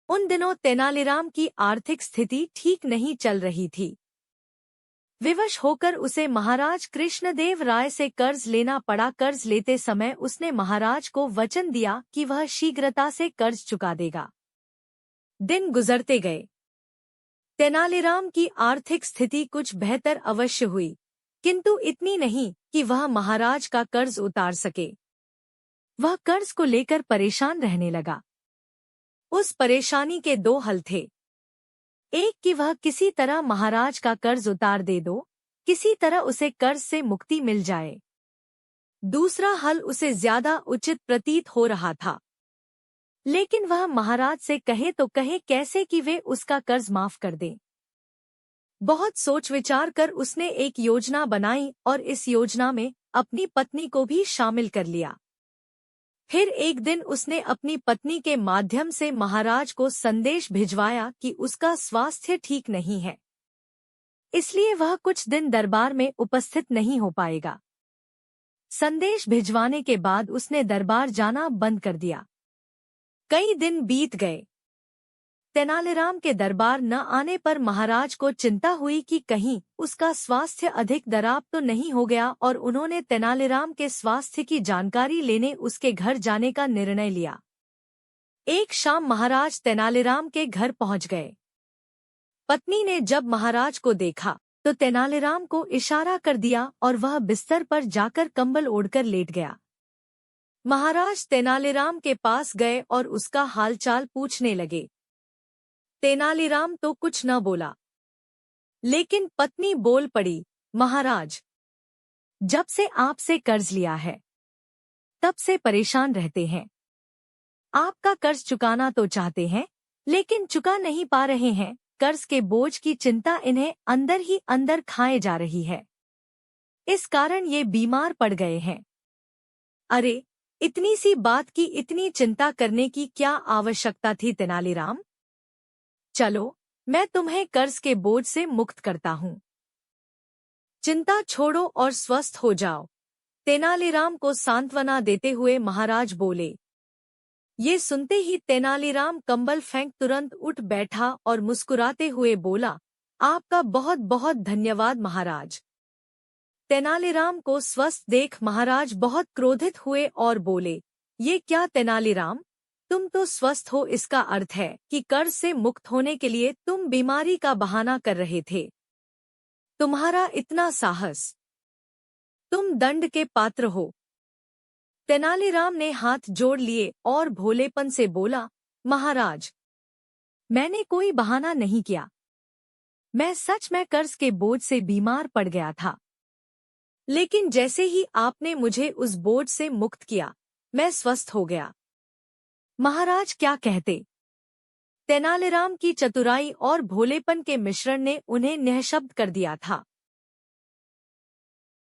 उन दिनों तेनालीराम की आर्थिक स्थिति ठीक नहीं चल रही थी। विवश होकर उसे महाराज कृष्णदेव राय से कर्ज लेना पड़ा। कर्ज लेते समय उसने महाराज को वचन दिया कि वह शीघ्रता से कर्ज चुका देगा। दिन गुजरते गए। तेनालीराम की आर्थिक स्थिति कुछ बेहतर अवश्य हुई, किंतु इतनी नहीं कि वह महाराज का कर्ज उतार सके। वह कर्ज को लेकर परेशान रहने लगा। उस परेशानी के दो हल थे। एक कि वह किसी तरह महाराज का कर्ज उतार दे दो, किसी तरह उसे कर्ज से मुक्ति मिल जाए। दूसरा हल उसे ज्यादा उचित प्रतीत हो रहा था, लेकिन वह महाराज से कहे तो कहे कैसे कि वे उसका कर्ज माफ कर दें। बहुत सोच विचार कर उसने एक योजना बनाई और इस योजना में अपनी पत्नी को भी शामिल कर लिया। फिर एक दिन उसने अपनी पत्नी के माध्यम से महाराज को संदेश भिजवाया कि उसका स्वास्थ्य ठीक नहीं है, इसलिए वह कुछ दिन दरबार में उपस्थित नहीं हो पाएगा। संदेश भिजवाने के बाद उसने दरबार जाना बंद कर दिया। कई दिन बीत गए। तेनालीराम के दरबार न आने पर महाराज को चिंता हुई कि कहीं उसका स्वास्थ्य अधिक खराब तो नहीं हो गया, और उन्होंने तेनालीराम के स्वास्थ्य की जानकारी लेने उसके घर जाने का निर्णय लिया। एक शाम महाराज तेनालीराम के घर पहुंच गए। पत्नी ने जब महाराज को देखा तो तेनालीराम को इशारा कर दिया और वह बिस्तर पर जाकर कंबल ओढ़कर लेट गया। महाराज तेनालीराम के पास गए और उसका हालचाल पूछने लगे। तेनालीराम तो कुछ न बोला, लेकिन पत्नी बोल पड़ी, महाराज, जब से आपसे कर्ज लिया है तब से परेशान रहते हैं। आपका कर्ज चुकाना तो चाहते हैं, लेकिन चुका नहीं पा रहे हैं। कर्ज के बोझ की चिंता इन्हें अंदर ही अंदर खाए जा रही है। इस कारण ये बीमार पड़ गए हैं। अरे, इतनी सी बात की इतनी चिंता करने की क्या आवश्यकता थी तेनालीराम? चलो, मैं तुम्हें कर्ज के बोझ से मुक्त करता हूँ। चिंता छोड़ो और स्वस्थ हो जाओ। तेनालीराम को सांत्वना देते हुए महाराज बोले। ये सुनते ही तेनालीराम कंबल फेंक तुरंत उठ बैठा और मुस्कुराते हुए बोला, आपका बहुत बहुत धन्यवाद महाराज। तेनालीराम को स्वस्थ देख महाराज बहुत क्रोधित हुए और बोले, ये क्या तेनालीराम, तुम तो स्वस्थ हो, इसका अर्थ है कि कर्ज से मुक्त होने के लिए तुम बीमारी का बहाना कर रहे थे। तुम्हारा इतना साहस, तुम दंड के पात्र हो। तेनालीराम ने हाथ जोड़ लिए और भोलेपन से बोला, महाराज, मैंने कोई बहाना नहीं किया। मैं सच में कर्ज के बोझ से बीमार पड़ गया था, लेकिन जैसे ही आपने मुझे उस बोझ से मुक्त किया, मैं स्वस्थ हो गया। महाराज क्या कहते? तेनालीराम की चतुराई और भोलेपन के मिश्रण ने उन्हें निःशब्द कर दिया था।